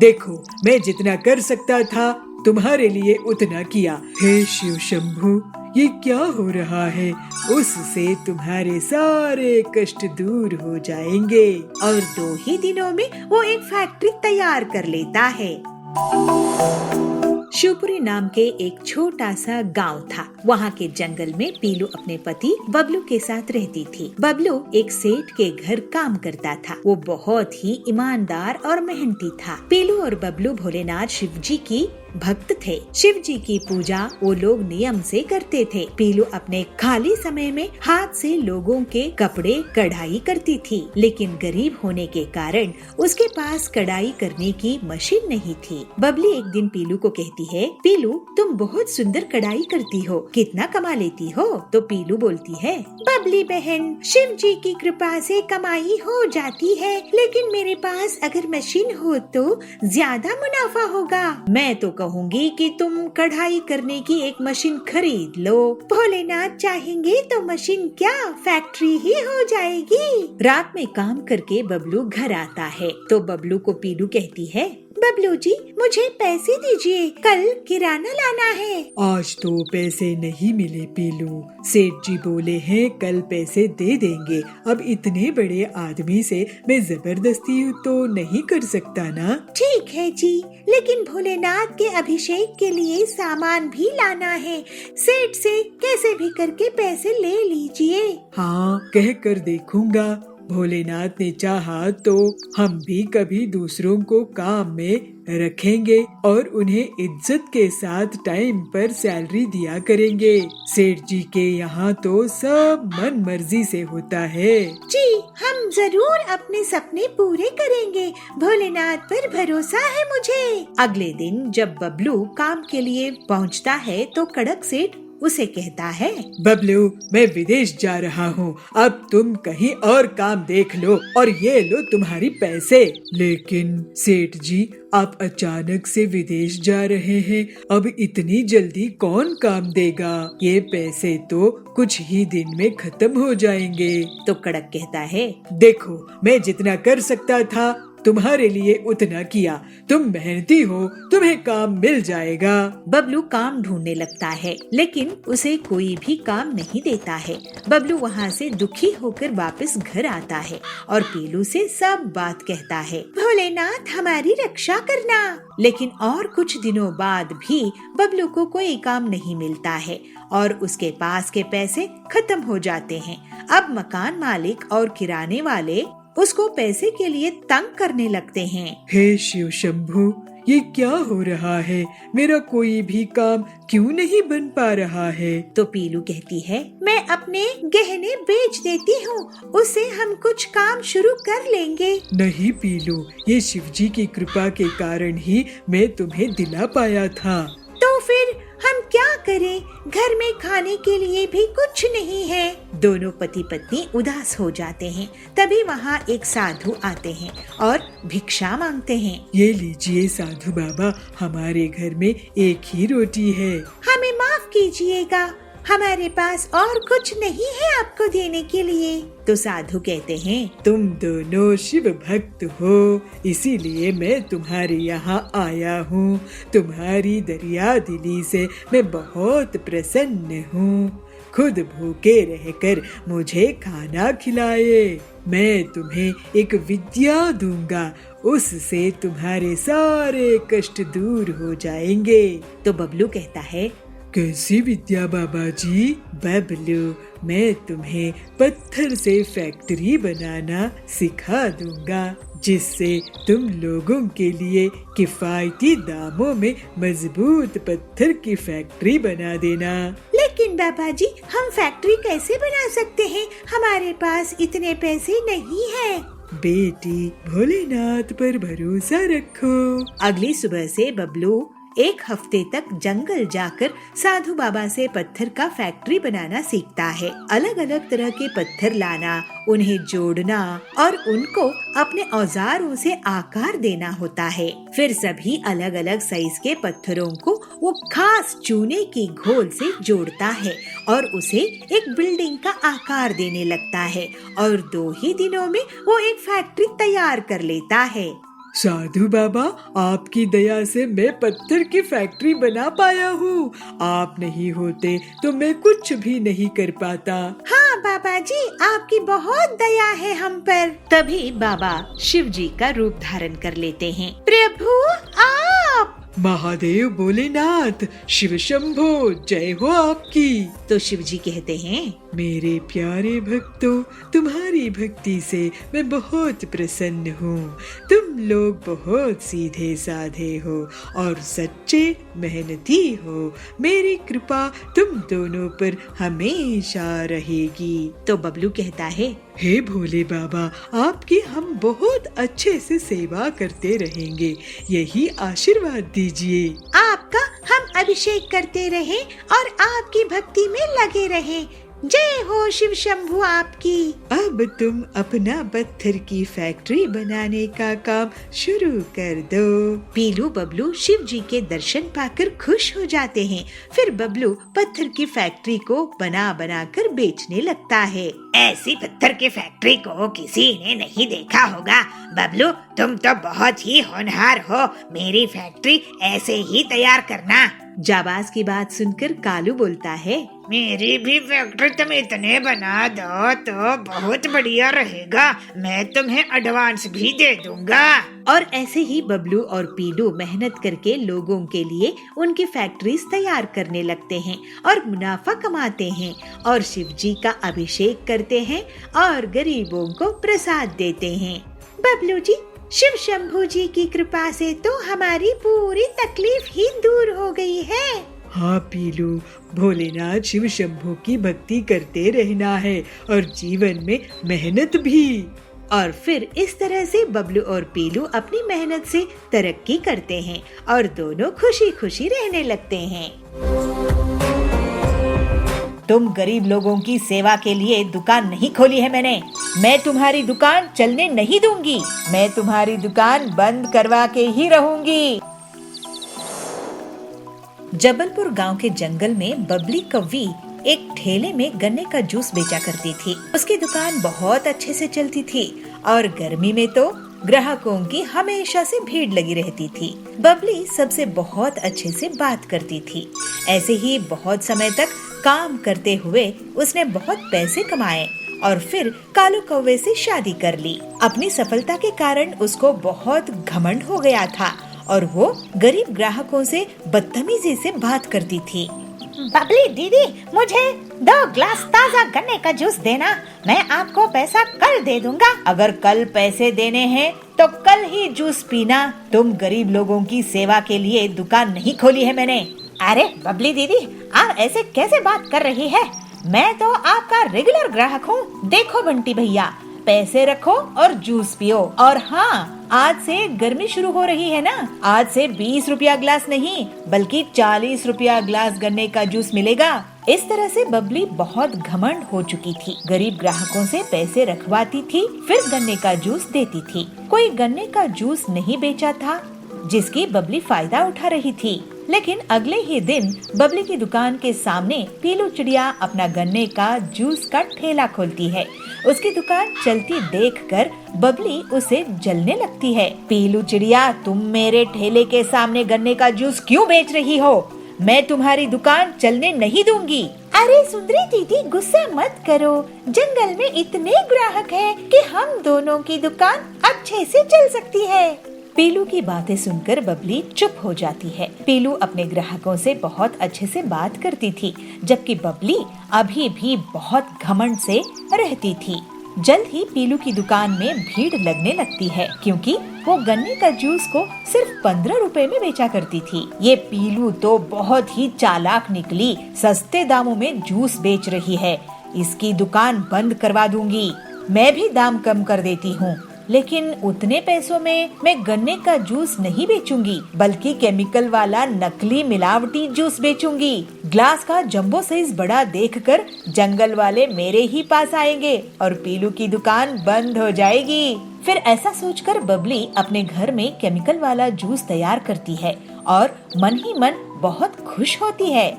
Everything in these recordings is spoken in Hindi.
देखो, मैं जितना कर सकता था तुम्हारे लिए उतना किया। हे शिव शंभू, ये क्या हो रहा है? उससे तुम्हारे सारे कष्ट दूर हो जाएंगे। और 2 ही दिनों में वो एक फैक्ट्री तैयार कर लेता है। शिवपुरी नाम के एक छोटा सा गांव था। वहाँ के जंगल में पीलू अपने पति बबलू के साथ रहती थी। बबलू एक सेठ के घर काम करता था। वो बहुत ही ईमानदार और मेहनती था। पीलू और बबलू भोलेनाथ शिव जी की भक्त थे। शिव जी की पूजा वो लोग नियम से करते थे। पीलू अपने खाली समय में हाथ से लोगों के कपड़े कढ़ाई करती थी, लेकिन गरीब होने के कारण उसके पास कढ़ाई करने की मशीन नहीं थी। बबली एक दिन पीलू को कहती है, पीलू तुम बहुत सुंदर कढ़ाई करती हो, कितना कमा लेती हो? तो पीलू बोलती है, बबली बहन, शिव जी की कृपा से कमाई हो जाती है, लेकिन मेरे पास अगर मशीन हो तो ज्यादा मुनाफा होगा। मैं तो कहूँगी कि तुम कढ़ाई करने की एक मशीन खरीद लो। भोलेनाथ चाहेंगे तो मशीन क्या, फैक्ट्री ही हो जाएगी। रात में काम करके बबलू घर आता है तो बबलू को पीलू कहती है, बबलू जी मुझे पैसे दीजिए, कल किराना लाना है। आज तो पैसे नहीं मिले पीलू, सेठ जी बोले हैं कल पैसे दे देंगे। अब इतने बड़े आदमी से मैं जबरदस्ती तो नहीं कर सकता ना। ठीक है जी, लेकिन भोलेनाथ के अभिषेक के लिए सामान भी लाना है। सेठ से कैसे भी करके पैसे ले लीजिए। हाँ, कह कर देखूंगा। भोलेनाथ ने चाहा तो हम भी कभी दूसरों को काम में रखेंगे और उन्हें इज्जत के साथ टाइम पर सैलरी दिया करेंगे। सेठ जी के यहाँ तो सब मन मर्जी से होता है। जी, हम जरूर अपने सपने पूरे करेंगे, भोलेनाथ पर भरोसा है मुझे। अगले दिन जब बबलू काम के लिए पहुँचता है तो कड़क सेठ उसे कहता है, बबलू मैं विदेश जा रहा हूँ, अब तुम कहीं और काम देख लो और ये लो तुम्हारी पैसे। लेकिन सेठ जी, आप अचानक से विदेश जा रहे हैं, अब इतनी जल्दी कौन काम देगा? ये पैसे तो कुछ ही दिन में खत्म हो जाएंगे। तो कड़क कहता है, देखो, मैं जितना कर सकता था तुम्हारे लिए उतना किया। तुम मेहनती हो, तुम्हें काम मिल जाएगा। बबलू काम ढूंढने लगता है, लेकिन उसे कोई भी काम नहीं देता है। बबलू वहाँ से दुखी होकर वापस घर आता है और पीलू से सब बात कहता है, भोलेनाथ हमारी रक्षा करना। लेकिन और कुछ दिनों बाद भी बबलू को कोई काम नहीं मिलता है और उसके पास के पैसे खत्म हो जाते हैं। अब मकान मालिक और किराने वाले उसको पैसे के लिए तंग करने लगते हैं। हे शिव शंभू, ये क्या हो रहा है? मेरा कोई भी काम क्यों नहीं बन पा रहा है? तो पीलू कहती है, मैं अपने गहने बेच देती हूँ, उससे हम कुछ काम शुरू कर लेंगे। नहीं पीलू, ये शिव जी की कृपा के कारण ही मैं तुम्हें दिला पाया था। तो फिर हम क्या करें? घर में खाने के लिए भी कुछ नहीं है। दोनों पति पत्नी उदास हो जाते हैं। तभी वहाँ एक साधु आते हैं और भिक्षा मांगते हैं। ये लीजिए साधु बाबा, हमारे घर में एक ही रोटी है। हमें माफ कीजिएगा, हमारे पास और कुछ नहीं है आपको देने के लिए। तो साधु कहते हैं, तुम दोनों शिव भक्त हो, इसीलिए मैं तुम्हारे यहाँ आया हूँ। तुम्हारी दरिया दिली से मैं बहुत प्रसन्न हूँ। खुद भूखे रहकर मुझे खाना खिलाए। मैं तुम्हें एक विद्या दूंगा, उससे तुम्हारे सारे कष्ट दूर हो जाएंगे। तो बबलू कहता है, कैसी विद्या बाबा जी? बबलू, मैं तुम्हें पत्थर से फैक्ट्री बनाना सिखा दूंगा, जिससे तुम लोगों के लिए किफायती दामों में मजबूत पत्थर की फैक्ट्री बना देना। लेकिन बाबा जी, हम फैक्ट्री कैसे बना सकते हैं? हमारे पास इतने पैसे नहीं है। बेटी, भोलेनाथ पर भरोसा रखो। अगली सुबह से बबलू 1 हफ्ते तक जंगल जाकर साधु बाबा से पत्थर का फैक्ट्री बनाना सीखता है। अलग अलग तरह के पत्थर लाना, उन्हें जोड़ना और उनको अपने औजारों से आकार देना होता है। फिर सभी अलग अलग साइज के पत्थरों को वो खास चूने की घोल से जोड़ता है और उसे एक बिल्डिंग का आकार देने लगता है और 2 ही दिनों में वो एक फैक्ट्री तैयार कर लेता है। साधु बाबा, आपकी दया से मैं पत्थर की फैक्ट्री बना पाया हूँ। आप नहीं होते तो मैं कुछ भी नहीं कर पाता। हाँ बाबा जी, आपकी बहुत दया है हम पर। तभी बाबा शिव जी का रूप धारण कर लेते हैं। प्रभु आप। महादेव भोलेनाथ, शिव शंभो, जय हो आपकी। तो शिव जी कहते हैं, मेरे प्यारे भक्तों, तुम्हारी भक्ति से मैं बहुत प्रसन्न हूँ। तुम लोग बहुत सीधे साधे हो और सच्चे मेहनती हो। मेरी कृपा तुम दोनों पर हमेशा रहेगी। तो बबलू कहता है, हे भोले बाबा, आपकी हम बहुत अच्छे से सेवा करते रहेंगे, यही आशीर्वाद दीजिए। आपका हम अभिषेक करते रहें और आपकी भक्ति में लगे रहें। जय हो शिव शंभू आपकी। अब तुम अपना पत्थर की फैक्ट्री बनाने का काम शुरू कर दो। पीलू बबलू शिव जी के दर्शन पाकर खुश हो जाते हैं। फिर बबलू पत्थर की फैक्ट्री को बना बना कर बेचने लगता है। ऐसी पत्थर की फैक्ट्री को किसी ने नहीं देखा होगा। बबलू, तुम तो बहुत ही होनहार हो। मेरी फैक्ट्री ऐसे ही तैयार करना। जाबाज की बात सुनकर कालू बोलता है, मेरी भी फैक्ट्री तुम इतने बना दो तो बहुत बढ़िया रहेगा। मैं तुम्हें एडवांस भी दे दूंगा। और ऐसे ही बबलू और पीलू मेहनत करके लोगों के लिए उनकी फैक्ट्रीज तैयार करने लगते हैं और मुनाफा कमाते हैं और शिव जी का अभिषेक करते हैं और गरीबों को प्रसाद देते हैं। बबलू जी, शिव शंभू जी की कृपा से तो हमारी पूरी तकलीफ ही दूर हो गई है। हाँ पीलू, भोलेनाथ शिव शंभू की भक्ति करते रहना है और जीवन में मेहनत भी। और फिर इस तरह से बबलू और पीलू अपनी मेहनत से तरक्की करते हैं और दोनों खुशी खुशी रहने लगते हैं। तुम गरीब लोगों की सेवा के लिए दुकान नहीं खोली है मैंने। मैं तुम्हारी दुकान चलने नहीं दूंगी। मैं तुम्हारी दुकान बंद करवा के ही रहूंगी। जबलपुर गांव के जंगल में बबली कौवी एक ठेले में गन्ने का जूस बेचा करती थी। उसकी दुकान बहुत अच्छे से चलती थी और गर्मी में तो ग्राहकों की हमेशा से भीड़ लगी रहती थी। बबली सबसे बहुत अच्छे से बात करती थी। ऐसे ही बहुत समय तक काम करते हुए उसने बहुत पैसे कमाए और फिर कालू कौवे से शादी कर ली। अपनी सफलता के कारण उसको बहुत घमंड हो गया था और वो गरीब ग्राहकों से बदतमीजी से बात करती थी। बबली दीदी, मुझे 2 ग्लास ताज़ा गन्ने का जूस देना। मैं आपको पैसा कल दे दूंगा। अगर कल पैसे देने हैं तो कल ही जूस पीना। तुम गरीब लोगों की सेवा के लिए दुकान नहीं खोली है मैंने। अरे बबली दीदी, आप ऐसे कैसे बात कर रही है? मैं तो आपका रेगुलर ग्राहक हूँ। देखो बंटी भैया, पैसे रखो और जूस पियो। और हाँ, आज से गर्मी शुरू हो रही है ना, आज से 20 रुपया ग्लास नहीं बल्कि 40 रुपया ग्लास गन्ने का जूस मिलेगा। इस तरह से बबली बहुत घमंड हो चुकी थी। गरीब ग्राहकों से पैसे रखवाती थी, फिर गन्ने का जूस देती थी। कोई गन्ने का जूस नहीं बेचा था जिसकी बबली फायदा उठा रही थी। लेकिन अगले ही दिन बबली की दुकान के सामने पीलू चिड़िया अपना गन्ने का जूस का ठेला खोलती है। उसकी दुकान चलती देखकर बबली उसे जलने लगती है। पीलू चिड़िया, तुम मेरे ठेले के सामने गन्ने का जूस क्यों बेच रही हो? मैं तुम्हारी दुकान चलने नहीं दूंगी। अरे सुंदरी दीदी, गुस्सा मत करो। जंगल में इतने ग्राहक हैं कि हम दोनों की दुकान अच्छे से चल सकती है। पीलू की बातें सुनकर बबली चुप हो जाती है। पीलू अपने ग्राहकों से बहुत अच्छे से बात करती थी, जबकि बबली अभी भी बहुत घमंड से रहती थी। जल्द ही पीलू की दुकान में भीड़ लगने लगती है, क्योंकि वो गन्ने का जूस को सिर्फ 15 रुपए में बेचा करती थी। ये पीलू तो बहुत ही चालाक निकली, सस्ते दामों में जूस बेच रही है। इसकी दुकान बंद करवा दूंगी। मैं भी दाम कम कर देती हूँ, लेकिन उतने पैसों में मैं गन्ने का जूस नहीं बेचूंगी, बल्कि केमिकल वाला नकली मिलावटी जूस बेचूंगी। ग्लास का जंबो साइज बड़ा देखकर जंगल वाले मेरे ही पास आएंगे और पीलू की दुकान बंद हो जाएगी। फिर ऐसा सोचकर बबली अपने घर में केमिकल वाला जूस तैयार करती है और मन ही मन बहुत खुश होती है।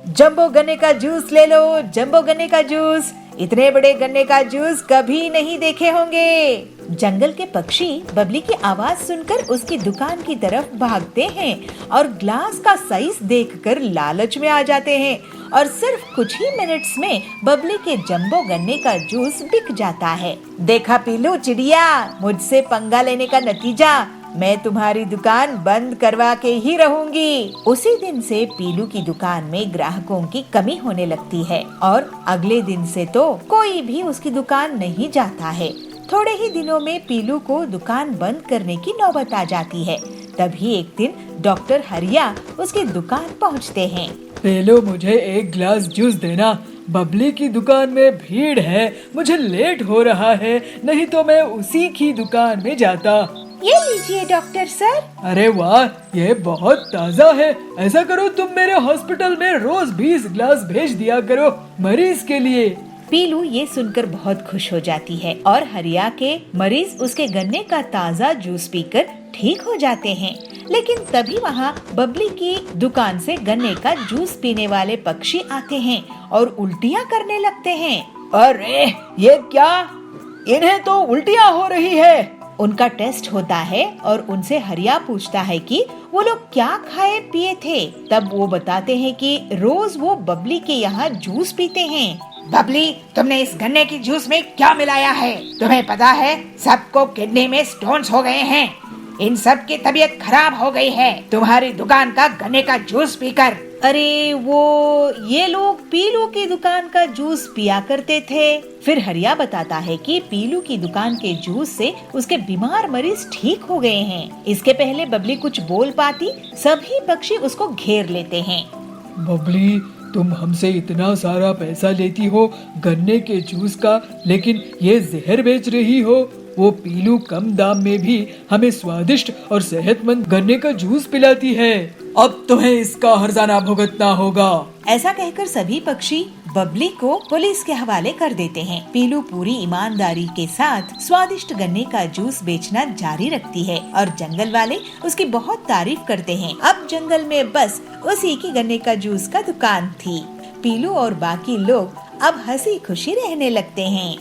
जंबो गन्ने का जूस ले लो, जंबो गन्ने का जूस। इतने बड़े गन्ने का जूस कभी नहीं देखे होंगे। जंगल के पक्षी बबली की आवाज सुनकर उसकी दुकान की तरफ भागते हैं और ग्लास का साइज देखकर लालच में आ जाते हैं और सिर्फ कुछ ही मिनट्स में बबली के जंबो गन्ने का जूस बिक जाता है। देखा पीलू चिड़िया, मुझसे पंगा लेने का नतीजा, मैं तुम्हारी दुकान बंद करवा के ही रहूंगी। उसी दिन से पीलू की दुकान में ग्राहकों की कमी होने लगती है और अगले दिन से तो कोई भी उसकी दुकान नहीं जाता है। थोड़े ही दिनों में पीलू को दुकान बंद करने की नौबत आ जाती है। तभी एक दिन डॉक्टर हरिया उसकी दुकान पहुंचते हैं। पेलो, मुझे एक गिलास जूस देना, बबली की दुकान में भीड़ है, मुझे लेट हो रहा है, नहीं तो मैं उसी की दुकान में जाता। ये लीजिए डॉक्टर सर। अरे वाह, ये बहुत ताज़ा है। ऐसा करो, तुम मेरे हॉस्पिटल में रोज 20 गिलास भेज दिया करो मरीज के लिए। पीलू ये सुनकर बहुत खुश हो जाती है और हरिया के मरीज उसके गन्ने का ताज़ा जूस पीकर ठीक हो जाते हैं। लेकिन तभी वहाँ बबली की दुकान से गन्ने का जूस पीने वाले पक्षी आते हैं और उल्टियाँ करने लगते हैं। अरे ये क्या, इन्हें तो उल्टियाँ हो रही है। उनका टेस्ट होता है और उनसे हरिया पूछता है कि वो लोग क्या खाए पिए थे। तब वो बताते हैं कि रोज वो बबली के यहाँ जूस पीते हैं। बबली, तुमने इस गन्ने की जूस में क्या मिलाया है? तुम्हें पता है सबको किडनी में स्टोन्स हो गए हैं, इन सब की तबीयत खराब हो गई है तुम्हारी दुकान का गन्ने का जूस पीकर। अरे ये लोग पीलू की दुकान का जूस पिया करते थे। फिर हरिया बताता है कि पीलू की दुकान के जूस से उसके बीमार मरीज ठीक हो गए हैं। इसके पहले बबली कुछ बोल पाती, सभी पक्षी उसको घेर लेते हैं। बबली, तुम हमसे इतना सारा पैसा लेती हो गन्ने के जूस का, लेकिन ये जहर बेच रही हो। वो पीलू कम दाम में भी हमें स्वादिष्ट और सेहतमंद गन्ने का जूस पिलाती है। अब तुम्हें इसका हर्जाना भुगतना होगा। ऐसा कहकर सभी पक्षी बबली को पुलिस के हवाले कर देते हैं। पीलू पूरी ईमानदारी के साथ स्वादिष्ट गन्ने का जूस बेचना जारी रखती है और जंगल वाले उसकी बहुत तारीफ करते हैं। अब जंगल में बस उसी की गन्ने का जूस का दुकान थी। पीलू और बाकी लोग अब हंसी खुशी रहने लगते हैं।